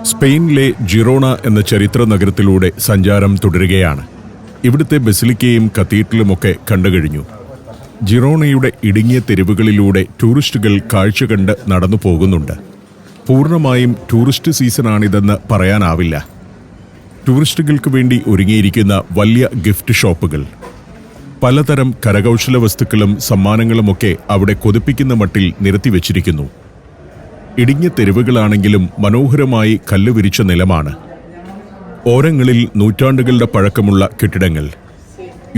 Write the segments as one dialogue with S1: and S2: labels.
S1: സ്പെയിനിലെ ജിറോണ എന്ന ചരിത്ര നഗരത്തിലൂടെ സഞ്ചാരം തുടരുകയാണ്. ഇവിടുത്തെ ബസിലിക്കയും കത്തീഡ്രലുമൊക്കെ കണ്ടുകഴിഞ്ഞു. ജിറോണയുടെ ഇടുങ്ങിയ തെരുവുകളിലൂടെ ടൂറിസ്റ്റുകൾ കാഴ്ച കണ്ട് നടന്നു പോകുന്നുണ്ട്. പൂർണ്ണമായും ടൂറിസ്റ്റ് സീസണാണിതെന്ന് പറയാനാവില്ല. ടൂറിസ്റ്റുകൾക്ക് വേണ്ടി ഒരുങ്ങിയിരിക്കുന്ന വലിയ ഗിഫ്റ്റ് ഷോപ്പുകൾ, പലതരം കരകൗശല വസ്തുക്കളും സമ്മാനങ്ങളുമൊക്കെ അവിടെ കൊതിപ്പിക്കുന്ന മട്ടിൽ നിരത്തിവെച്ചിരിക്കുന്നു. ഇടുങ്ങിയ തെരുവുകളാണെങ്കിലും മനോഹരമായി കല്ലുവിരിച്ച നിലമാണ്. ഓരങ്ങളിൽ നൂറ്റാണ്ടുകളുടെ പഴക്കമുള്ള കെട്ടിടങ്ങൾ.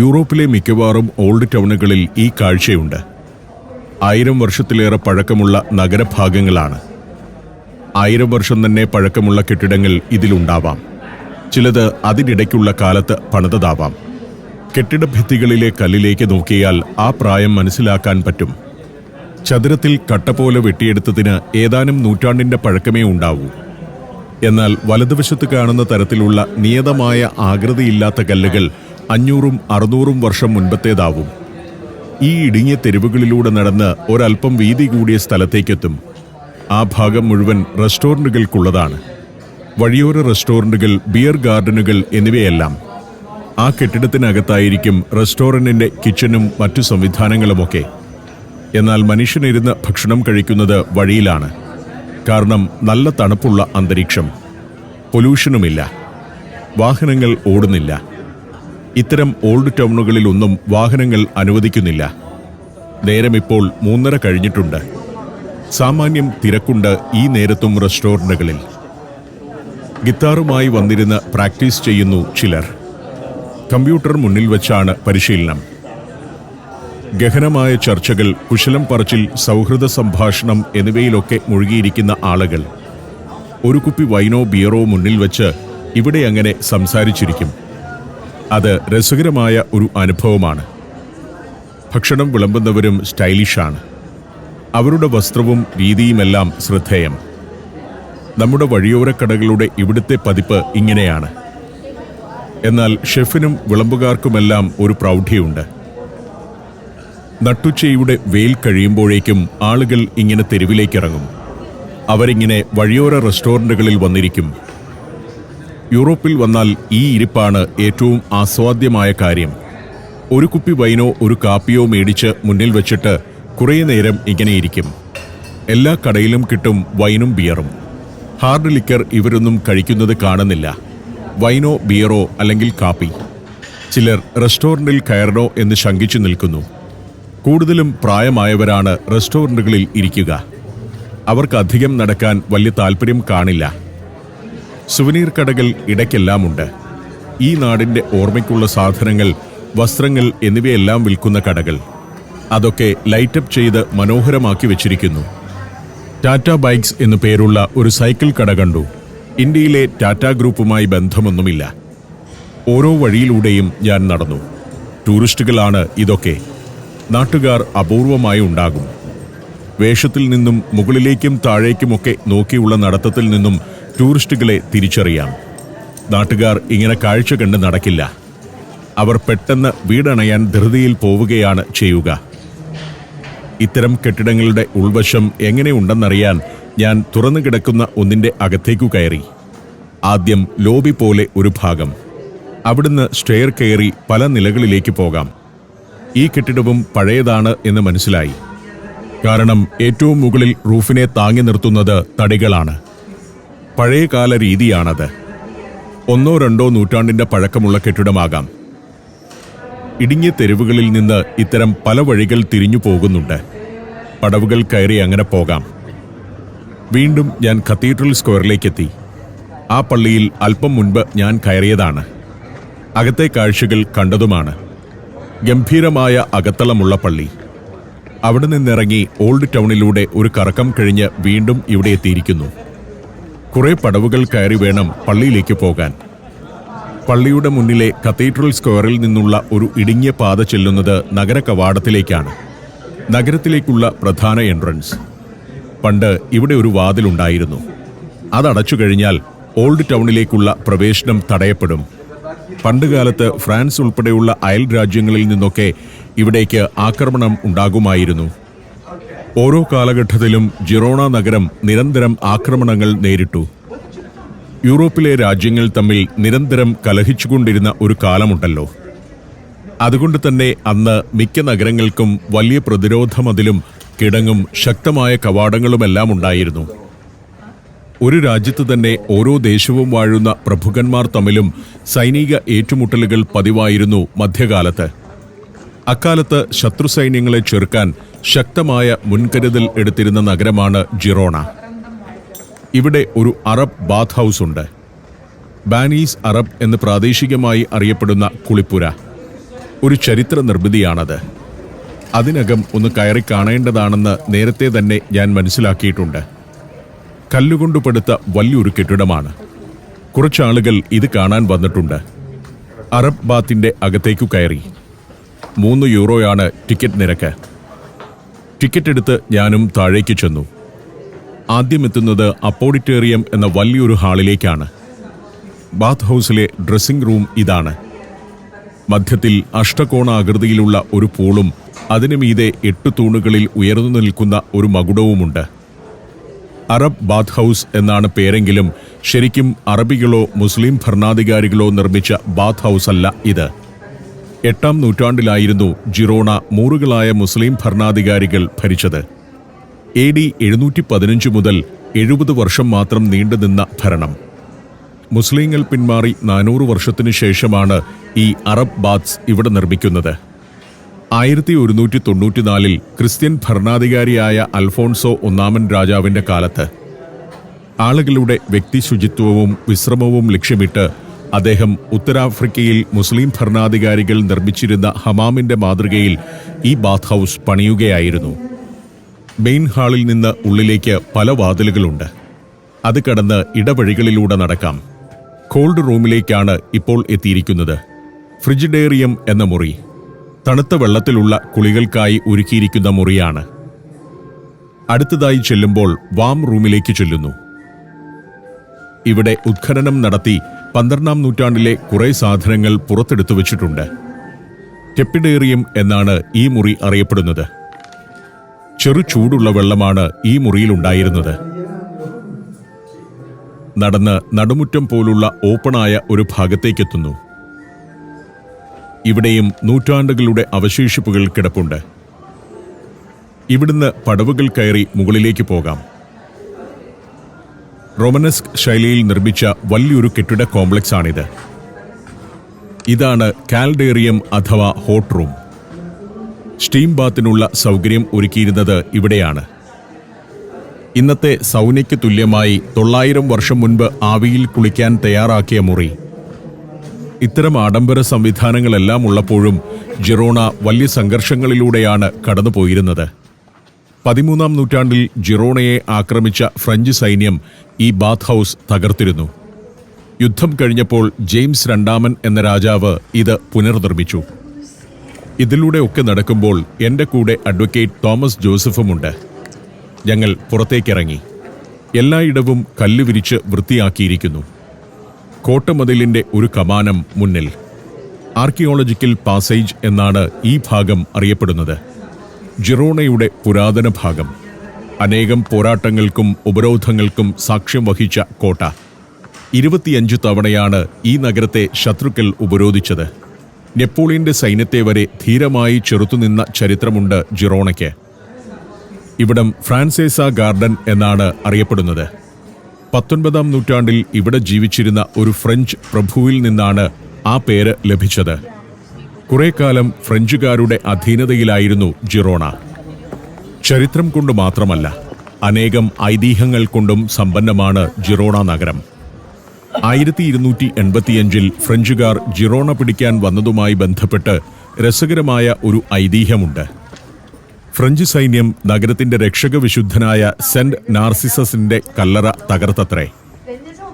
S1: യൂറോപ്പിലെ മിക്കവാറും ഓൾഡ് ടൗണുകളിൽ ഈ കാഴ്ചയുണ്ട്. 1000 വർഷത്തിലേറെ പഴക്കമുള്ള നഗരഭാഗങ്ങളാണ്. 1000 വർഷം തന്നെ പഴക്കമുള്ള കെട്ടിടങ്ങൾ ഇതിലുണ്ടാവാം. ചിലത് അതിനിടയ്ക്കുള്ള കാലത്ത് പണിതതാവാം. കെട്ടിടഭിത്തികളിലെ കല്ലിലേക്ക് നോക്കിയാൽ ആ പ്രായം മനസ്സിലാക്കാൻ പറ്റും. ചതുരത്തിൽ കട്ട പോലെ വെട്ടിയെടുത്തതിന് ഏതാനും നൂറ്റാണ്ടിന്റെ പഴക്കമേ ഉണ്ടാവൂ. എന്നാൽ വലതുവശത്ത് കാണുന്ന തരത്തിലുള്ള നിയതമായ ആകൃതിയില്ലാത്ത കല്ലുകൾ 500-600 വർഷം മുൻപത്തേതാവും. ഈ ഇടുങ്ങിയ തെരുവുകളിലൂടെ നടന്ന് ഒരൽപ്പം വീതി കൂടിയ സ്ഥലത്തേക്കെത്തും. ആ ഭാഗം മുഴുവൻ റെസ്റ്റോറൻറ്റുകൾക്കുള്ളതാണ്. വഴിയോര റെസ്റ്റോറൻറ്റുകൾ, ബിയർ ഗാർഡനുകൾ എന്നിവയെല്ലാം. ആ കെട്ടിടത്തിനകത്തായിരിക്കും റെസ്റ്റോറൻറ്റിൻ്റെ കിച്ചണും മറ്റു സംവിധാനങ്ങളുമൊക്കെ. എന്നാൽ മനുഷ്യനിരുന്ന് ഭക്ഷണം കഴിക്കുന്നത് വഴിയിലാണ്. കാരണം നല്ല തണുപ്പുള്ള അന്തരീക്ഷം, പൊല്യൂഷനുമില്ല, വാഹനങ്ങൾ ഓടുന്നില്ല. ഇത്തരം ഓൾഡ് ടൗണുകളിലൊന്നും വാഹനങ്ങൾ അനുവദിക്കുന്നില്ല. നേരമിപ്പോൾ 3:30 കഴിഞ്ഞിട്ടുണ്ട്. സാമാന്യം തിരക്കുണ്ട് ഈ നേരത്തും റെസ്റ്റോറൻറ്റുകളിൽ. ഗിത്താറുമായി വന്നിരുന്ന് പ്രാക്ടീസ് ചെയ്യുന്നു ചിലർ. കമ്പ്യൂട്ടർ മുന്നിൽ വച്ചാണ് പരിശീലനം. ഗഹനമായ ചർച്ചകൾ, കുശലം പറച്ചിൽ, സൗഹൃദ സംഭാഷണം എന്നിവയിലൊക്കെ മുഴുകിയിരിക്കുന്ന ആളുകൾ ഒരു കുപ്പി വൈനോ ബിയറോ മുന്നിൽ വച്ച് ഇവിടെ അങ്ങനെ സംസാരിച്ചിരിക്കും. അത് രസകരമായ ഒരു അനുഭവമാണ്. ഭക്ഷണം വിളമ്പുന്നവരും സ്റ്റൈലിഷാണ്. അവരുടെ വസ്ത്രവും രീതിയുമെല്ലാം ശ്രദ്ധേയം. നമ്മുടെ വഴിയോരക്കടകളുടെ ഇവിടുത്തെ പതിപ്പ് ഇങ്ങനെയാണ്. എന്നാൽ ഷെഫിനും വിളമ്പുകാർക്കുമെല്ലാം ഒരു പ്രൗഢിയുണ്ട്. നട്ടുച്ചയുടെ വെയിൽ കഴിയുമ്പോഴേക്കും ആളുകൾ ഇങ്ങനെ തെരുവിലേക്കിറങ്ങും. അവരിങ്ങനെ വഴിയോര റെസ്റ്റോറൻറ്റുകളിൽ വന്നിരിക്കും. യൂറോപ്പിൽ വന്നാൽ ഈ ഇരിപ്പാണ് ഏറ്റവും ആസ്വാദ്യമായ കാര്യം. ഒരു കുപ്പി വൈനോ ഒരു കാപ്പിയോ മേടിച്ച് മുന്നിൽ വെച്ചിട്ട് കുറേ നേരം ഇങ്ങനെ ഇരിക്കും. എല്ലാ കടയിലും കിട്ടും വൈനും ബിയറും. ഹാർഡ് ലിക്കർ ഇവരൊന്നും കഴിക്കുന്നത് കാണുന്നില്ല. വൈനോ ബിയറോ അല്ലെങ്കിൽ കാപ്പി. ചിലർ റെസ്റ്റോറൻറ്റിൽ കയറണോ എന്ന് ശങ്കിച്ചു നിൽക്കുന്നു. കൂടുതലും പ്രായമായവരാണ് റെസ്റ്റോറൻറ്റുകളിൽ ഇരിക്കുക. അവർക്ക് അധികം നടക്കാൻ വലിയ താല്പര്യം കാണില്ല. സുവനീർ കടകൾ ഇടയ്ക്കെല്ലാമുണ്ട്. ഈ നാടിൻ്റെ ഓർമ്മയ്ക്കുള്ള സാധനങ്ങൾ, വസ്ത്രങ്ങൾ എന്നിവയെല്ലാം വിൽക്കുന്ന കടകൾ. അതൊക്കെ ലൈറ്റപ്പ് ചെയ്ത് മനോഹരമാക്കി വെച്ചിരിക്കുന്നു. ടാറ്റ ബൈക്സ് എന്നു പേരുള്ള ഒരു സൈക്കിൾ കട കണ്ടു. ഇന്ത്യയിലെ ടാറ്റ ഗ്രൂപ്പുമായി ബന്ധമൊന്നുമില്ല. ഓരോ വഴിയിലൂടെയും ഞാൻ നടന്നു. ടൂറിസ്റ്റുകളാണ് ഇതൊക്കെ. നാട്ടുകാർ അപൂർവമായി ഉണ്ടാകും. വേഷത്തിൽ നിന്നും മുകളിലേക്കും താഴേക്കുമൊക്കെ നോക്കിയുള്ള നടത്തത്തിൽ നിന്നും ടൂറിസ്റ്റുകളെ തിരിച്ചറിയാം. നാട്ടുകാർ ഇങ്ങനെ കാഴ്ച കണ്ട് നടക്കില്ല. അവർ പെട്ടെന്ന് വീടണയാൻ ധൃതിയിൽ പോവുകയാണ് ചെയ്യുക. ഇത്തരം കെട്ടിടങ്ങളുടെ ഉൾവശം എങ്ങനെയുണ്ടെന്നറിയാൻ ഞാൻ തുറന്നു കിടക്കുന്ന ഒന്നിൻ്റെ അകത്തേക്കു കയറി. ആദ്യം ലോബി പോലെ ഒരു ഭാഗം. അവിടുന്ന് സ്റ്റെയർ കയറി പല നിലകളിലേക്ക് പോകാം. ഈ കെട്ടിടവും പഴയതാണ് എന്ന് മനസ്സിലായി. കാരണം ഏറ്റവും മുകളിൽ റൂഫിനെ താങ്ങി നിർത്തുന്നത് തടികളാണ്. പഴയകാല രീതിയാണത്. 1-2 നൂറ്റാണ്ടിന്റെ പഴക്കമുള്ള കെട്ടിടമാകാം. ഇടുങ്ങിയ തെരുവുകളിൽ നിന്ന് ഇത്തരം പല വഴികൾ തിരിഞ്ഞു പോകുന്നുണ്ട്. പടവുകൾ കയറി അങ്ങനെ പോകാം. വീണ്ടും ഞാൻ കത്തീഡ്രൽ സ്ക്വയറിലേക്കെത്തി. ആ പള്ളിയിൽ അല്പം മുൻപ് ഞാൻ കയറിയതാണ്. അകത്തെ കാഴ്ചകൾ കണ്ടതുമാണ്. ഗംഭീരമായ അകത്തളമുള്ള പള്ളി. അവിടെ നിന്നിറങ്ങി ഓൾഡ് ടൗണിലൂടെ ഒരു കറക്കം കഴിഞ്ഞ് വീണ്ടും ഇവിടെ എത്തിയിരിക്കുന്നു. കുറേ പടവുകൾ കയറി വേണം പള്ളിയിലേക്ക് പോകാൻ. പള്ളിയുടെ മുന്നിലെ കത്തീഡ്രൽ സ്ക്വയറിൽ നിന്നുള്ള ഒരു ഇടുങ്ങിയ പാത ചെല്ലുന്നത് നഗര കവാടത്തിലേക്കാണ്. നഗരത്തിലേക്കുള്ള പ്രധാന എൻട്രൻസ്. പണ്ട് ഇവിടെ ഒരു വാതിലുണ്ടായിരുന്നു. അതടച്ചു കഴിഞ്ഞാൽ ഓൾഡ് ടൗണിലേക്കുള്ള പ്രവേശനം തടയപ്പെടും. പണ്ടുകാലത്ത് ഫ്രാൻസ് ഉൾപ്പെടെയുള്ള അയൽ രാജ്യങ്ങളിൽ നിന്നൊക്കെ ഇവിടേക്ക് ആക്രമണം ഉണ്ടാകുമായിരുന്നു. ഓരോ കാലഘട്ടത്തിലും ജിറോണ നഗരം നിരന്തരം ആക്രമണങ്ങൾ നേരിട്ടു. യൂറോപ്പിലെ രാജ്യങ്ങൾ തമ്മിൽ നിരന്തരം കലഹിച്ചുകൊണ്ടിരുന്ന ഒരു കാലമുണ്ടല്ലോ. അതുകൊണ്ട് തന്നെ അന്ന് മിക്ക നഗരങ്ങൾക്കും വലിയ പ്രതിരോധ മതിലും കിടങ്ങും ശക്തമായ കവാടങ്ങളുമെല്ലാം ഉണ്ടായിരുന്നു. ഒരു രാജ്യത്ത് തന്നെ ഓരോ ദേശവും വാഴുന്ന പ്രഭുക്കന്മാർ തമ്മിലും സൈനിക ഏറ്റുമുട്ടലുകൾ പതിവായിരുന്നു മധ്യകാലത്ത്. അക്കാലത്ത് ശത്രു സൈന്യങ്ങളെ ചെറുക്കാൻ ശക്തമായ മുൻകരുതൽ എടുത്തിരുന്ന നഗരമാണ് ജിറോണ. ഇവിടെ ഒരു അറബ് ബാത്ത് ഹൗസ് ഉണ്ട്. ബാനീസ് അറബ് എന്ന് പ്രാദേശികമായി അറിയപ്പെടുന്ന കുളിപ്പുര ഒരു ചരിത്ര നിർമ്മിതിയാണത്. അതിനകം ഒന്ന് കയറി കാണേണ്ടതാണെന്ന് നേരത്തെ തന്നെ ഞാൻ മനസ്സിലാക്കിയിട്ടുണ്ട്. കല്ലുകൊണ്ട് പടുത്ത വലിയൊരു കെട്ടിടമാണ്. കുറച്ചാളുകൾ ഇത് കാണാൻ വന്നിട്ടുണ്ട്. അറബ് ബാത്തിന്റെ അകത്തേക്കു കയറി. 3 യൂറോയാണ് ടിക്കറ്റ് നിരക്ക്. ടിക്കറ്റ് എടുത്ത് ഞാനും താഴേക്ക് ചെന്നു. ആദ്യം എത്തുന്നത് അപ്പോഡിറ്റേറിയം എന്ന വലിയൊരു ഹാളിലേക്കാണ്. ബാത്ത് ഹൗസിലെ ഡ്രസ്സിംഗ് റൂം ഇതാണ്. മധ്യത്തിൽ അഷ്ടകോണാകൃതിയിലുള്ള ഒരു പൂളും അതിനു മീതെ 8 തൂണുകളിൽ ഉയർന്നു നിൽക്കുന്ന ഒരു മകുടവുമുണ്ട്. അറബ് ബാത്ത് ഹൗസ് എന്നാണ് പേരെങ്കിലും ശരിക്കും അറബികളോ മുസ്ലിം ഭരണാധികാരികളോ നിർമ്മിച്ച ബാത്ത് ഹൗസ് അല്ല ഇത്. 8-ാം നൂറ്റാണ്ടിലായിരുന്നു ജിറോണ മൂറുകളായ മുസ്ലിം ഭരണാധികാരികൾ ഭരിച്ചത്. AD 715 മുതൽ 70 വർഷം മാത്രം നീണ്ടുനിന്ന ഭരണം. മുസ്ലിങ്ങൾ പിന്മാറി 400 വർഷത്തിനു ശേഷമാണ് ഈ അറബ് ബാത്ത്സ് ഇവിടെ നിർമ്മിക്കുന്നത്. 1194 ക്രിസ്ത്യൻ ഭരണാധികാരിയായ അൽഫോൺസോ ഒന്നാമൻ രാജാവിന്റെ കാലത്ത് ആളുകളുടെ വ്യക്തി ശുചിത്വവും വിശ്രമവും ലക്ഷ്യമിട്ട് അദ്ദേഹം ഉത്തരാഫ്രിക്കയിൽ മുസ്ലിം ഭരണാധികാരികൾ നിർമ്മിച്ചിരുന്ന ഹമാമിന്റെ മാതൃകയിൽ ഈ ബാത്ത് ഹൗസ് പണിയുകയായിരുന്നു. മെയിൻ ഹാളിൽ നിന്ന് ഉള്ളിലേക്ക് പല വാതിലുകളുണ്ട്. അത് കടന്ന് ഇടവഴികളിലൂടെ നടക്കാം. കോൾഡ് റൂമിലേക്കാണ് ഇപ്പോൾ എത്തിയിരിക്കുന്നത്. ഫ്രിജിഡേറിയം എന്ന മുറി തണുത്ത വെള്ളത്തിലുള്ള കുളികൾക്കായി ഒരുക്കിയിരിക്കുന്ന മുറിയാണ്. അടുത്തതായി ചെല്ലുമ്പോൾ വാം റൂമിലേക്ക് ചെല്ലുന്നു. ഇവിടെ ഉത്ഖനനം നടത്തി 12-ാം നൂറ്റാണ്ടിലെ കുറെ സാധനങ്ങൾ പുറത്തെടുത്തു വച്ചിട്ടുണ്ട്. ടെപ്പിഡേറിയം എന്നാണ് ഈ മുറി അറിയപ്പെടുന്നത്. ചെറു ചൂടുള്ള വെള്ളമാണ് ഈ മുറിയിലുണ്ടായിരുന്നത്. നടന്ന് നടുമുറ്റം പോലുള്ള ഓപ്പണായ ഒരു ഭാഗത്തേക്കെത്തുന്നു. ഇവിടെയും നൂറ്റാണ്ടുകളുടെ അവശേഷിപ്പുകൾ കിടപ്പുണ്ട്. ഇവിടുന്ന് പടവുകൾ കയറി മുകളിലേക്ക് പോകാം. റോമനസ്ക് ശൈലിയിൽ നിർമ്മിച്ച വലിയൊരു കെട്ടിട കോംപ്ലക്സ് ആണിത്. ഇതാണ് കാൽഡേറിയം അഥവാ ഹോട്ട് റൂം. സ്റ്റീം ബാത്തിനുള്ള സൗകര്യം ഒരുക്കിയിരുന്നത് ഇവിടെയാണ്. ഇന്നത്തെ സൗനയ്ക്ക് തുല്യമായി 900 വർഷം മുൻപ് ആവിയിൽ കുളിക്കാൻ തയ്യാറാക്കിയ മുറി. ഇത്തരം ആഡംബര സംവിധാനങ്ങളെല്ലാം ഉള്ളപ്പോഴും ജിറോണ വലിയ സംഘർഷങ്ങളിലൂടെയാണ് കടന്നുപോയിരുന്നത്. 13-ാം നൂറ്റാണ്ടിൽ ജിറോണയെ ആക്രമിച്ച ഫ്രഞ്ച് സൈന്യം ഈ ബാത്ത് ഹൗസ് തകർത്തിരുന്നു. യുദ്ധം കഴിഞ്ഞപ്പോൾ ജെയിംസ് രണ്ടാമൻ എന്ന രാജാവ് ഇത് പുനർനിർമ്മിച്ചു. ഇതിലൂടെയൊക്കെ നടക്കുമ്പോൾ എൻ്റെ കൂടെ അഡ്വക്കേറ്റ് തോമസ് ജോസഫുമുണ്ട്. ഞങ്ങൾ പുറത്തേക്കിറങ്ങി. എല്ലായിടവും കല്ല് വിരിച്ച് വൃത്തിയാക്കിയിരിക്കുന്നു. കോട്ടമതിലിൻ്റെ ഒരു കമാനം മുന്നിൽ. ആർക്കിയോളജിക്കൽ പാസേജ് എന്നാണ് ഈ ഭാഗം അറിയപ്പെടുന്നത്. ജിറോണയുടെ പുരാതന ഭാഗം. അനേകം പോരാട്ടങ്ങൾക്കും ഉപരോധങ്ങൾക്കും സാക്ഷ്യം വഹിച്ച കോട്ട. 25 തവണയാണ് ഈ നഗരത്തെ ശത്രുക്കൾ ഉപരോധിച്ചത്. നെപ്പോളിയന്റെ സൈന്യത്തെ വരെ ധീരമായി ചെറുത്തുനിന്ന ചരിത്രമുണ്ട് ജിറോണയ്ക്ക്. ഇവിടം ഫ്രാൻസേസ ഗാർഡൻ എന്നാണ് അറിയപ്പെടുന്നത്. 19-ാം നൂറ്റാണ്ടിൽ ഇവിടെ ജീവിച്ചിരുന്ന ഒരു ഫ്രഞ്ച് പ്രഭുവിൽ നിന്നാണ് ആ പേര് ലഭിച്ചത്. കുറെ കാലം ഫ്രഞ്ചുകാരുടെ അധീനതയിലായിരുന്നു ജിറോണ. ചരിത്രം കൊണ്ട് മാത്രമല്ല, അനേകം ഐതിഹ്യങ്ങൾ കൊണ്ടും സമ്പന്നമാണ് ജിറോണ നഗരം. 1285 ഫ്രഞ്ചുകാർ ജിറോണ പിടിക്കാൻ വന്നതുമായി ബന്ധപ്പെട്ട് രസകരമായ ഒരു ഐതിഹ്യമുണ്ട്. ഫ്രഞ്ച് സൈന്യം നഗരത്തിന്റെ രക്ഷകവിശുദ്ധനായ സെന്റ് നാർസിസസിന്റെ കല്ലറ തകർത്തത്രേ.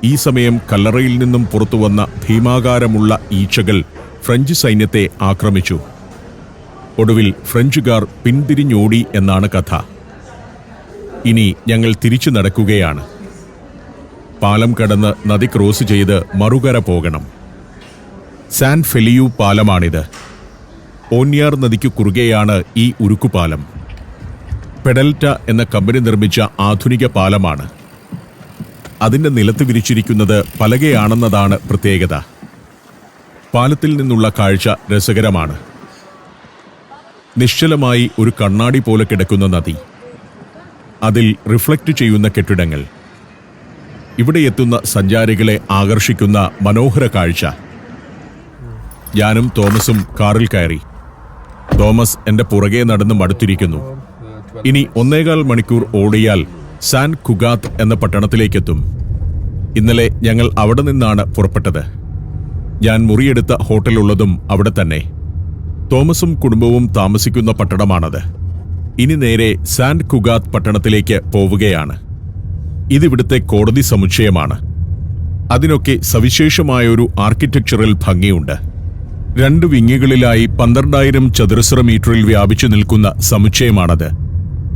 S1: ഈ സമയം കല്ലറയിൽ നിന്നും പുറത്തുവന്ന ഭീമാകാരമുള്ള ഈച്ചകൾ ഫ്രഞ്ച് സൈന്യത്തെ ആക്രമിച്ചു. ഒടുവിൽ ഫ്രഞ്ചുകാർ പിന്തിരിഞ്ഞോടി എന്നാണ് കഥ. ഇനി ഞങ്ങൾ തിരിച്ചു നടക്കുകയാണ്. പാലം കടന്ന് നദി ക്രോസ് ചെയ്ത് മറുകര പോകണം. സാൻ ഫെലിയു പാലമാണിത്. ഓന്യാർ നദിക്കു കുറുകെയാണ് ഈ ഉരുക്കുപാലം. പെഡൽറ്റ എന്ന കമ്പനി നിർമ്മിച്ച ആധുനിക പാലമാണ്. അതിൻ്റെ നിലത്ത് വിരിച്ചിരിക്കുന്നത് പലകയാണെന്നതാണ് പ്രത്യേകത. പാലത്തിൽ നിന്നുള്ള കാഴ്ച രസകരമാണ്. നിശ്ചലമായി ഒരു കണ്ണാടി പോലെ കിടക്കുന്ന നദി, അതിൽ റിഫ്ലക്റ്റ് ചെയ്യുന്ന കെട്ടിടങ്ങൾ, ഇവിടെ എത്തുന്ന സഞ്ചാരികളെ ആകർഷിക്കുന്ന മനോഹര കാഴ്ച. ഞാനും തോമസും കാറിൽ കയറി. തോമസ് എൻ്റെ പുറകെ നടന്ന് മടുത്തിരിക്കുന്നു. ഇനി 1.25 മണിക്കൂർ ഓടിയാൽ സാൻ കുഗാത്ത് എന്ന പട്ടണത്തിലേക്കെത്തും. ഇന്നലെ ഞങ്ങൾ അവിടെ നിന്നാണ് പുറപ്പെട്ടത്. ഞാൻ മുറിയെടുത്ത ഹോട്ടലുള്ളതും അവിടെ തന്നെ. തോമസും കുടുംബവും താമസിക്കുന്ന പട്ടണമാണത്. ഇനി നേരെ സാൻ കുഗാത്ത് പട്ടണത്തിലേക്ക് പോവുകയാണ്. ഇതിവിടുത്തെ കോടതി സമുച്ചയമാണ്. അതിനൊക്കെ സവിശേഷമായൊരു ആർക്കിടെക്ചറൽ ഭംഗിയുണ്ട്. 2 വിങ്ങുകളിലായി 12,000 ചതുരശ്ര മീറ്ററിൽ വ്യാപിച്ചു നിൽക്കുന്ന സമുച്ചയമാണത്.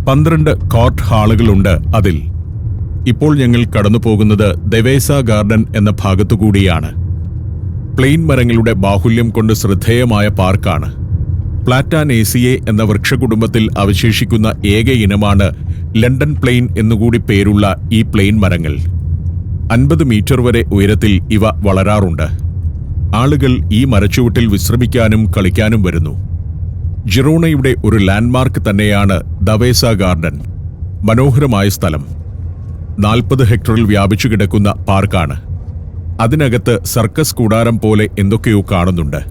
S1: 12 കോർട്ട് ഹാളുകളുണ്ട് അതിൽ. ഇപ്പോൾ ഞങ്ങൾ കടന്നു പോകുന്നത് ദവേസ ഗാർഡൻ എന്ന ഭാഗത്തുകൂടിയാണ്. പ്ലെയിൻ മരങ്ങളുടെ ബാഹുല്യം കൊണ്ട് ശ്രദ്ധേയമായ പാർക്കാണ്. പ്ലാറ്റാനേസിയെ എന്ന വൃക്ഷകുടുംബത്തിൽ അവശേഷിക്കുന്ന ഏക ഇനമാണ് ലണ്ടൻ പ്ലെയിൻ എന്നുകൂടി പേരുള്ള ഈ പ്ലെയിൻ മരങ്ങൾ. 50 മീറ്റർ വരെ ഉയരത്തിൽ ഇവ വളരാറുണ്ട്. ആളുകൾ ഈ മരച്ചുവട്ടിൽ വിശ്രമിക്കാനും കളിക്കാനും വരുന്നു. ജിറോണയുടെ ഒരു ലാൻഡ്മാർക്ക് തന്നെയാണ് ദവേസ ഗാർഡൻ. മനോഹരമായ സ്ഥലം. 40 ഹെക്ടറിൽ വ്യാപിച്ചു കിടക്കുന്ന പാർക്കാണ്. അതിനകത്ത് സർക്കസ് കൂടാരം പോലെ എന്തൊക്കെയോ കാണുന്നുണ്ട്.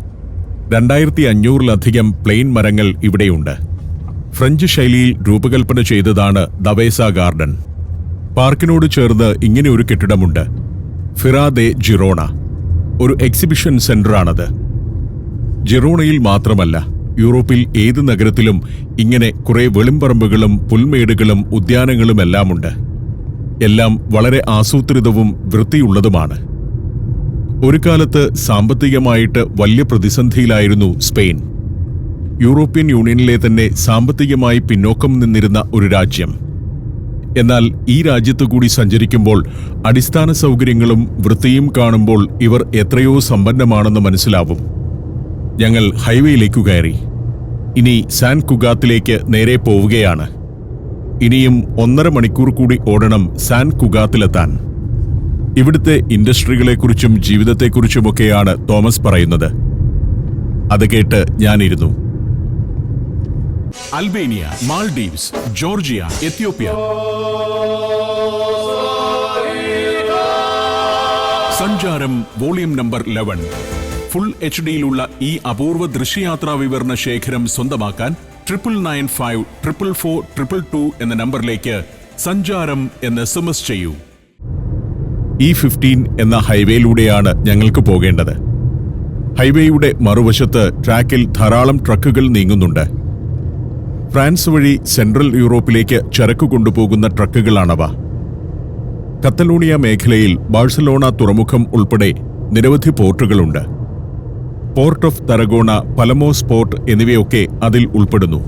S1: 2500-ലധികം പ്ലെയിൻ മരങ്ങൾ ഇവിടെയുണ്ട്. ഫ്രഞ്ച് ശൈലിയിൽ രൂപകൽപ്പന ചെയ്തതാണ് ദവേസ ഗാർഡൻ. പാർക്കിനോട് ചേർന്ന് ഇങ്ങനെ ഒരു കെട്ടിടമുണ്ട്, ഫിറ ദെ ജിറോണ. ഒരു എക്സിബിഷൻ സെന്ററാണത്. ജിറോണയിൽ മാത്രമല്ല, യൂറോപ്പിൽ ഏത് നഗരത്തിലും ഇങ്ങനെ കുറെ വെളിമ്പറമ്പുകളും പുൽമേടുകളും ഉദ്യാനങ്ങളുമെല്ലാമുണ്ട്. എല്ലാം വളരെ ആസൂത്രിതവും വൃത്തിയുള്ളതുമാണ്. ഒരു കാലത്ത് സാമ്പത്തികമായിട്ട് വലിയ പ്രതിസന്ധിയിലായിരുന്നു സ്പെയിൻ. യൂറോപ്യൻ യൂണിയനിലെ തന്നെ സാമ്പത്തികമായി പിന്നോക്കം നിന്നിരുന്ന ഒരു രാജ്യം. എന്നാൽ ഈ രാജ്യത്തുകൂടി സഞ്ചരിക്കുമ്പോൾ അടിസ്ഥാന സൗകര്യങ്ങളും വൃത്തിയും കാണുമ്പോൾ ഇവർ എത്രയോ സമ്പന്നമാണെന്ന് മനസ്സിലാവും. ഞങ്ങൾ ഹൈവേയിലേക്കു കയറി. ഇനി സാൻ കുഗാത്തിലേക്ക് നേരെ പോവുകയാണ്. ഇനിയും 1.5 മണിക്കൂർ കൂടി ഓടണം സാൻ കുഗാത്തിലെത്താൻ. ഇവിടുത്തെ ഇൻഡസ്ട്രികളെക്കുറിച്ചും ജീവിതത്തെക്കുറിച്ചുമൊക്കെയാണ് തോമസ് പറയുന്നത്. അത് കേട്ട് ഞാനിരുന്നു. Albania, Maldives, Georgia, Ethiopia. Sancharam volume number 11. Full HDയിലുള്ള ഈ അപൂർവ ദൃശ്യയാത്രാ വിവരണ ശേഖരം സ്വന്തമാക്കാൻ 9995444422 എന്ന നമ്പറിലേക്ക് സഞ്ചാരം എന്ന് SMS ചെയ്യൂ. E15 എന്ന ഹൈവേയിലൂടെയാണ് ഞങ്ങൾക്ക് പോകേണ്ടത്. ഹൈവേയുടെ മറുവശത്ത് ട്രാക്കിൽ ധാരാളം ട്രക്കുകൾ നീങ്ങുന്നുണ്ട്. ഫ്രാൻസ് വഴി സെൻട്രൽ യൂറോപ്പിലേക്ക് ചരക്ക് കൊണ്ടുപോകുന്ന ട്രക്കുകളാണവ. കത്തലോണിയ മേഖലയിൽ ബാഴ്സലോണ തുറമുഖം ഉൾപ്പെടെ നിരവധി പോർട്ടുകളുണ്ട്. പോർട്ട് ഓഫ് തരഗോണ, പലമോസ് പോർട്ട് എന്നിവയൊക്കെ അതിൽ ഉൾപ്പെടുന്നു.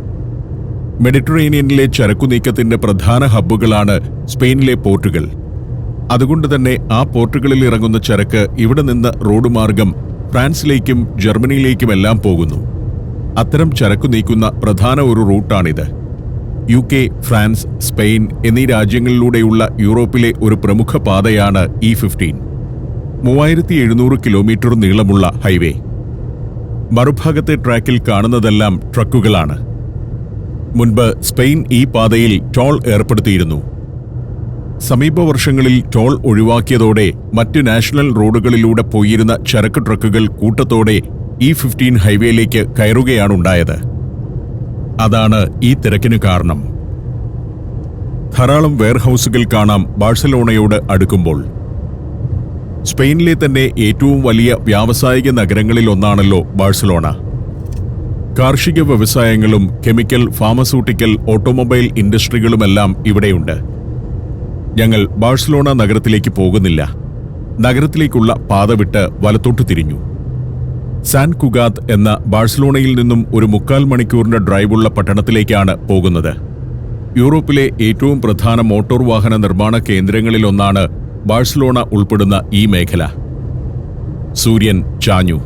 S1: മെഡിറ്ററേനിയനിലെ ചരക്കുനീക്കത്തിന്റെ പ്രധാന ഹബ്ബുകളാണ് സ്പെയിനിലെ പോർട്ടുകൾ. അതുകൊണ്ട് തന്നെ ആ പോർട്ടുകളിൽ ഇറങ്ങുന്ന ചരക്ക് ഇവിടെ നിന്ന് റോഡ് മാർഗം ഫ്രാൻസിലേക്കും ജർമ്മനിയിലേക്കുമെല്ലാം പോകുന്നു. അത്തരം ചരക്കു നീക്കുന്ന പ്രധാന ഒരു റൂട്ടാണിത്. UK, ഫ്രാൻസ്, സ്പെയിൻ എന്നീ രാജ്യങ്ങളിലൂടെയുള്ള യൂറോപ്പിലെ ഒരു പ്രമുഖ പാതയാണ് E15. 3700 കിലോമീറ്റർ നീളമുള്ള ഹൈവേ. മറുഭാഗത്തെ ട്രാക്കിൽ കാണുന്നതെല്ലാം ട്രക്കുകളാണ്. മുൻപ് സ്പെയിൻ ഈ പാതയിൽ ടോൾ ഏർപ്പെടുത്തിയിരുന്നു. സമീപ വർഷങ്ങളിൽ ടോൾ ഒഴിവാക്കിയതോടെ മറ്റ് നാഷണൽ റോഡുകളിലൂടെ പോയിരുന്ന ചരക്ക് ട്രക്കുകൾ കൂട്ടത്തോടെ E15 ഹൈവേയിലേക്ക് കയറുകയാണുണ്ടായത്. അതാണ് ഈ തിരക്കിന് കാരണം. ധാരാളം വെയർഹൌസുകൾ കാണാം ബാഴ്സലോണയോട് അടുക്കുമ്പോൾ. സ്പെയിനിലെ തന്നെ ഏറ്റവും വലിയ വ്യാവസായിക നഗരങ്ങളിലൊന്നാണല്ലോ ബാഴ്സലോണ. കാർഷിക വ്യവസായങ്ങളും കെമിക്കൽ, ഫാർമസ്യൂട്ടിക്കൽ, ഓട്ടോമൊബൈൽ ഇൻഡസ്ട്രികളുമെല്ലാം ഇവിടെയുണ്ട്. ഞങ്ങൾ ബാഴ്സലോണ നഗരത്തിലേക്ക് പോകുന്നില്ല. നഗരത്തിലേക്കുള്ള പാത വിട്ട് വലത്തോട്ട് തിരിഞ്ഞു. സാൻ കുഗാത്ത് എന്ന ബാഴ്സലോണയിൽ നിന്നും ഒരു 3/4 മണിക്കൂറിന്റെ ഡ്രൈവുള്ള പട്ടണത്തിലേക്കാണ് പോകുന്നത്. യൂറോപ്പിലെ ഏറ്റവും പ്രധാന മോട്ടോർ വാഹന നിർമ്മാണ കേന്ദ്രങ്ങളിലൊന്നാണ് ബാഴ്സലോണ ഉൾപ്പെടുന്ന ഈ മേഖല. സൂര്യൻ ചാഞ്ഞു.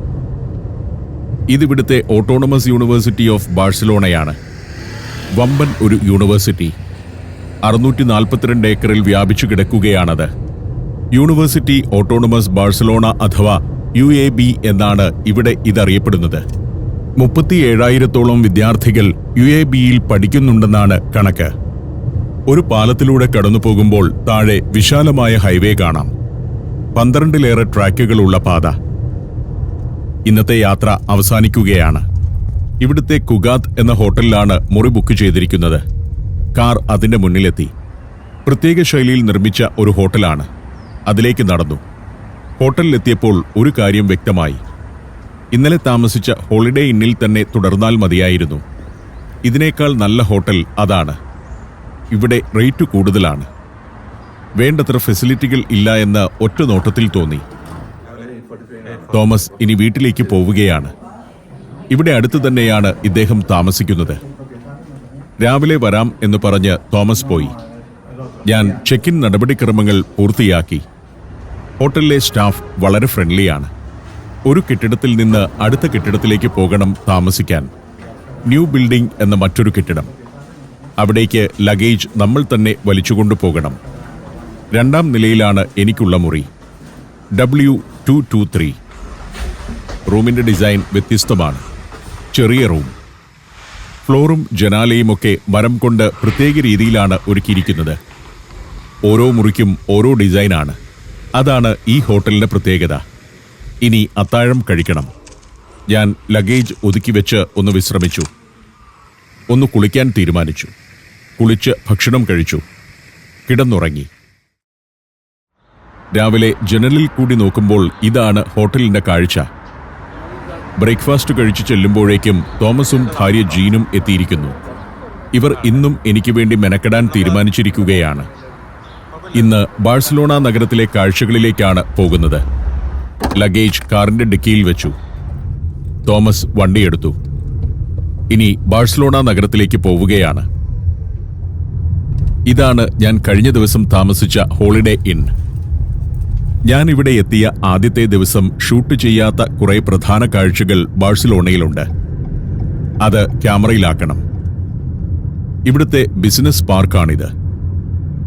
S1: ഇതിവിടുത്തെ ഓട്ടോണമസ് യൂണിവേഴ്സിറ്റി ഓഫ് ബാഴ്സലോണയാണ്. വമ്പൻ ഒരു യൂണിവേഴ്സിറ്റി. 642 ഏക്കറിൽ വ്യാപിച്ചു കിടക്കുകയാണത്. യൂണിവേഴ്സിറ്റി ഓട്ടോണമസ് ബാഴ്സലോണ അഥവാ UAB എന്നാണ് ഇവിടെ ഇതറിയപ്പെടുന്നത്. 37,000-ഓളം വിദ്യാർത്ഥികൾ UABയിൽ പഠിക്കുന്നുണ്ടെന്നാണ് കണക്ക്. ഒരു പാലത്തിലൂടെ കടന്നു പോകുമ്പോൾ താഴെ വിശാലമായ ഹൈവേ കാണാം. 12-ലേറെ ട്രാക്കുകളുള്ള പാത. ഇന്നത്തെ യാത്ര അവസാനിക്കുകയാണ്. ഇവിടുത്തെ കുഗാത്ത് എന്ന ഹോട്ടലിലാണ് മുറി ബുക്ക് ചെയ്തിരിക്കുന്നത്. കാർ അതിന്റെ മുന്നിലെത്തി. പ്രത്യേക ശൈലിയിൽ നിർമ്മിച്ച ഒരു ഹോട്ടലാണ്. അതിലേക്ക് നടന്നു. ഹോട്ടലിലെത്തിയപ്പോൾ ഒരു കാര്യം വ്യക്തമായി. ഇന്നലെ താമസിച്ച ഹോളിഡേ ഇന്നിൽ തന്നെ തുടർന്നാൽ മതിയായിരുന്നു. ഇതിനേക്കാൾ നല്ല ഹോട്ടൽ അതാണ്. ഇവിടെ റേറ്റ് കൂടുതലാണ്. വേണ്ടത്ര ഫെസിലിറ്റികൾ ഇല്ല എന്ന് ഒറ്റ നോട്ടത്തിൽ തോന്നി. തോമസ് ഇനി വീട്ടിലേക്ക് പോവുകയാണ്. ഇവിടെ അടുത്ത് തന്നെയാണ് ഇദ്ദേഹം താമസിക്കുന്നത്. രാവിലെ വരാം എന്ന് പറഞ്ഞ് തോമസ് പോയി. ഞാൻ ചെക്ക് ഇൻ നടപടിക്രമങ്ങൾ പൂർത്തിയാക്കി. ഹോട്ടലിലെ സ്റ്റാഫ് വളരെ ഫ്രണ്ട്ലിയാണ്. ഒരു കെട്ടിടത്തിൽ നിന്ന് അടുത്ത കെട്ടിടത്തിലേക്ക് പോകണം താമസിക്കാൻ. ന്യൂ ബിൽഡിംഗ് എന്ന മറ്റൊരു കെട്ടിടം. അവിടേക്ക് ലഗേജ് നമ്മൾ തന്നെ വലിച്ചുകൊണ്ടു പോകണം. 2ാം നിലയിലാണ് എനിക്കുള്ള മുറി. W223. റൂമിന്റെ ഡിസൈൻ വ്യത്യസ്തമാണ്. ചെറിയ റൂം. ഫ്ലോറും ജനാലയുമൊക്കെ മരം കൊണ്ട് പ്രത്യേക രീതിയിലാണ് ഒരുക്കിയിരിക്കുന്നത്. ഓരോ മുറിക്കും ഓരോ ഡിസൈനാണ്. അതാണ് ഈ ഹോട്ടലിന്റെ പ്രത്യേകത. ഇനി അത്താഴം കഴിക്കണം. ഞാൻ ലഗേജ് ഒതുക്കി വെച്ച് ഒന്ന് വിശ്രമിച്ചു. ഒന്ന് കുളിക്കാൻ തീരുമാനിച്ചു. കുളിച്ച് ഭക്ഷണം കഴിച്ചു. കിടന്നുറങ്ങി. രാവിലെ ജനലിൽ കൂടി നോക്കുമ്പോൾ ഇതാണ് ഹോട്ടലിന്റെ കാഴ്ച. ബ്രേക്ക്ഫാസ്റ്റ് കഴിച്ചു ചെല്ലുമ്പോഴേക്കും തോമസും ഭാര്യ ജീനും എത്തിയിരിക്കുന്നു. ഇവർ ഇന്നും എനിക്ക് വേണ്ടി മെനക്കെടാൻ തീരുമാനിച്ചിരിക്കുകയാണ്. ഇന്ന് ബാഴ്സലോണ നഗരത്തിലെ കാഴ്ചകളിലേക്കാണ് പോകുന്നത്. ലഗേജ് കാറിന്റെ ഡിക്കിയിൽ വെച്ചു. തോമസ് വണ്ടിയെടുത്തു. ഇനി ബാഴ്സലോണ നഗരത്തിലേക്ക് പോവുകയാണ്. ഇതാണ് ഞാൻ കഴിഞ്ഞ ദിവസം താമസിച്ച ഹോളിഡേ ഇൻ. ഞാൻ ഇവിടെ എത്തിയ ആദ്യത്തെ ദിവസം ഷൂട്ട് ചെയ്യാത്ത കുറെ പ്രധാന കാഴ്ചകൾ ബാഴ്സലോണയിലുണ്ട്. അത് ക്യാമറയിലാക്കണം. ഇവിടുത്തെ ബിസിനസ് പാർക്കാണിത്.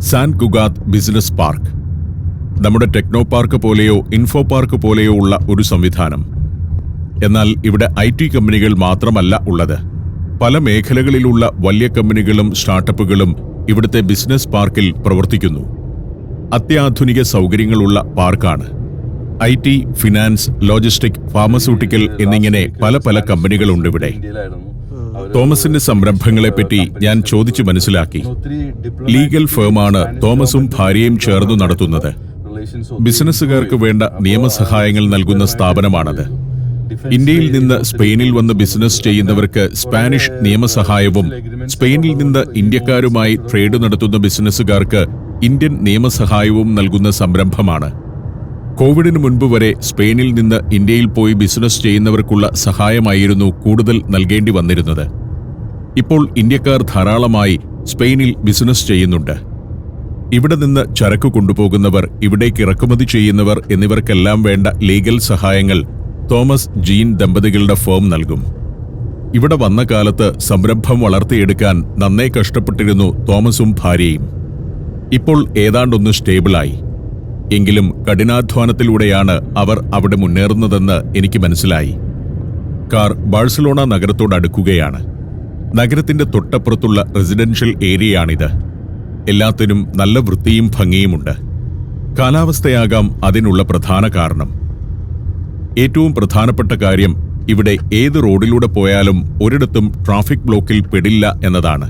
S1: San Cugat business park. നമ്മുടെ ടെക്നോ പാർക്ക് പോലെയോ ഇൻഫോ പാർക്ക് പോലെയോ ഉള്ള ഒരു സംവിധാനം. എന്നാൽ ഇവിടെ IT കമ്പനികൾ മാത്രമല്ല ഉള്ളത്. പല മേഖലകളിലുള്ള വലിയ കമ്പനികളും സ്റ്റാർട്ടപ്പുകളും ഇവിടുത്തെ ബിസിനസ് പാർക്കിൽ പ്രവർത്തിക്കുന്നു. അത്യാധുനിക സൗകര്യങ്ങളുള്ള പാർക്കാണ്. IT, ഫിനാൻസ്, ലോജിസ്റ്റിക്, ഫാർമസ്യൂട്ടിക്കൽ എന്നിങ്ങനെ പല കമ്പനികളുണ്ടിവിടെ. തോമസിന്റെ സംരംഭങ്ങളെപ്പറ്റി ഞാൻ ചോദിച്ചു മനസ്സിലാക്കി. ലീഗൽ ഫേമാണ് തോമസും ഭാര്യയും ചേർന്നു നടത്തുന്നത്. ബിസിനസ്സുകാർക്ക് വേണ്ട നിയമസഹായങ്ങൾ നൽകുന്ന സ്ഥാപനമാണത്. ഇന്ത്യയിൽ നിന്ന് സ്പെയിനിൽ വന്ന് ബിസിനസ് ചെയ്യുന്നവർക്ക് സ്പാനിഷ് നിയമസഹായവും സ്പെയിനിൽ നിന്ന് ഇന്ത്യക്കാരുമായി ട്രേഡ് നടത്തുന്ന ബിസിനസ്സുകാർക്ക് ഇന്ത്യൻ നിയമസഹായവും നൽകുന്ന സംരംഭമാണ്. കോവിഡിന് മുൻപ് വരെ സ്പെയിനിൽ നിന്ന് ഇന്ത്യയിൽ പോയി ബിസിനസ് ചെയ്യുന്നവർക്കുള്ള സഹായമായിരുന്നു കൂടുതൽ നൽകേണ്ടി വന്നിരുന്നത്. ഇപ്പോൾ ഇന്ത്യക്കാർ ധാരാളമായി സ്പെയിനിൽ ബിസിനസ് ചെയ്യുന്നുണ്ട്. ഇവിടെ നിന്ന് ചരക്ക് കൊണ്ടുപോകുന്നവർ, ഇവിടേക്ക് ഇറക്കുമതി ചെയ്യുന്നവർ എന്നിവർക്കെല്ലാം വേണ്ട ലീഗൽ സഹായങ്ങൾ തോമസ് ജീൻ ദമ്പതികളുടെ ഫേം നൽകും. ഇവിടെ വന്ന കാലത്ത് സംരംഭം വളർത്തിയെടുക്കാൻ നന്നേ കഷ്ടപ്പെട്ടിരുന്നു തോമസും ഭാര്യയും. ഇപ്പോൾ ഏതാണ്ടൊന്ന് സ്റ്റേബിളായി. എങ്കിലും കഠിനാധ്വാനത്തിലൂടെയാണ് അവർ അവിടെ മുന്നേറുന്നതെന്ന് എനിക്ക് മനസ്സിലായി. കാർ ബാഴ്സലോണ നഗരത്തോടടുക്കുകയാണ്. നഗരത്തിന്റെ തൊട്ടപ്പുറത്തുള്ള റെസിഡൻഷ്യൽ ഏരിയയാണിത്. എല്ലാത്തിനും നല്ല വൃത്തിയും ഭംഗിയുമുണ്ട്. കാലാവസ്ഥയാകാം അതിനുള്ള പ്രധാന കാരണം. ഏറ്റവും പ്രധാനപ്പെട്ട കാര്യം ഇവിടെ ഏത് റോഡിലൂടെ പോയാലും ഒരിടത്തും ട്രാഫിക് ബ്ലോക്കിൽ പെടില്ല എന്നതാണ്.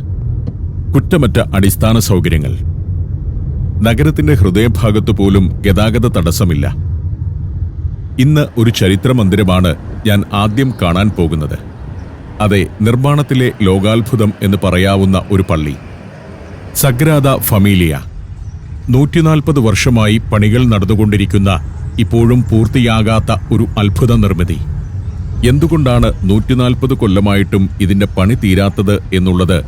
S1: കുറ്റമറ്റ അടിസ്ഥാന സൗകര്യങ്ങൾ. നഗരത്തിന്റെ ഹൃദയഭാഗത്തു പോലും ഗതാഗത തടസ്സമില്ല. ഇന്ന് ഒരു ചരിത്ര മന്ദിരമാണ് ഞാൻ ആദ്യം കാണാൻ പോകുന്നത്. അതെ, നിർമ്മാണത്തിലെ ലോകാത്ഭുതം എന്ന് പറയാവുന്ന ഒരു പള്ളി. സഗ്രാദ ഫമീലിയ. 140 വർഷമായി പണികൾ നടന്നുകൊണ്ടിരിക്കുന്ന, ഇപ്പോഴും പൂർത്തിയാകാത്ത ഒരു അത്ഭുത നിർമ്മിതി. എന്തുകൊണ്ടാണ് 140 കൊല്ലമായിട്ടും ഇതിന്റെ പണി തീരാത്തത് എന്നുള്ളത്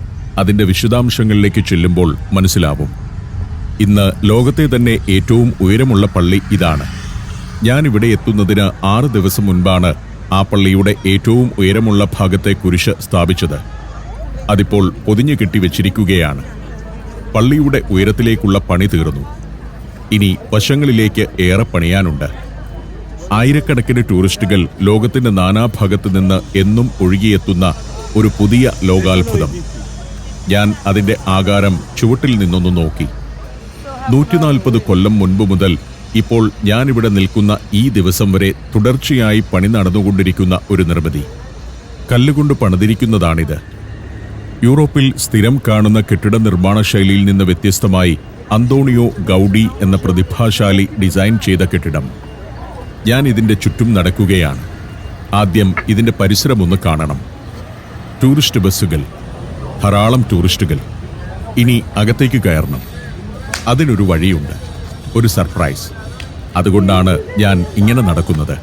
S1: അതിന്റെ വിശദാംശങ്ങളിലേക്ക് ചെല്ലുമ്പോൾ മനസ്സിലാവും. ഇന്ന് ലോകത്തെ തന്നെ ഏറ്റവും ഉയരമുള്ള പള്ളി ഇതാണ്. ഞാനിവിടെ എത്തുന്നതിന് 6 ദിവസം മുൻപാണ് ആ പള്ളിയുടെ ഏറ്റവും ഉയരമുള്ള ഭാഗത്തെ കുരിശ് സ്ഥാപിച്ചത്. അതിപ്പോൾ പൊതിഞ്ഞു കെട്ടിവെച്ചിരിക്കുകയാണ്. പള്ളിയുടെ ഉയരത്തിലേക്കുള്ള പണി തീർന്നു. ഇനി വശങ്ങളിലേക്ക് ഏറെ പണിയാനുണ്ട്. ആയിരക്കണക്കിന് ടൂറിസ്റ്റുകൾ ലോകത്തിന്റെ നാനാഭാഗത്തു നിന്ന് എന്നും ഒഴുകിയെത്തുന്ന ഒരു പുതിയ ലോകാത്ഭുതം. ഞാൻ അതിന്റെ ആകാരം ചുവട്ടിൽ നിന്നൊന്നു നോക്കി. 140 കൊല്ലം മുൻപ് മുതൽ ഇപ്പോൾ ഞാനിവിടെ നിൽക്കുന്ന ഈ ദിവസം വരെ തുടർച്ചയായി പണി നടന്നുകൊണ്ടിരിക്കുന്ന ഒരു നിർമ്മിതി. കല്ലുകൊണ്ട് പണിതിരിക്കുന്നതാണിത്. യൂറോപ്പിൽ സ്ഥിരം കാണുന്ന കെട്ടിട നിർമ്മാണ ശൈലിയിൽ നിന്ന് വ്യത്യസ്തമായി അന്തോണിയോ ഗൗഡി എന്ന പ്രതിഭാശാലി ഡിസൈൻ ചെയ്ത കെട്ടിടം. ഞാൻ ഇതിന്റെ ചുറ്റും നടക്കുകയാണ്. ആദ്യം ഇതിന്റെ പരിസരമൊന്ന് കാണണം. ടൂറിസ്റ്റ് ബസ്സുകൾ, ധാരാളം ടൂറിസ്റ്റുകൾ. ഇനി അകത്തേക്ക് കയറണം. അതിനൊരു വഴിയുണ്ട്, ഒരു സർപ്രൈസ്. അതുകൊണ്ടാണ് ഞാൻ ഇങ്ങനെ നടക്കുന്നത്.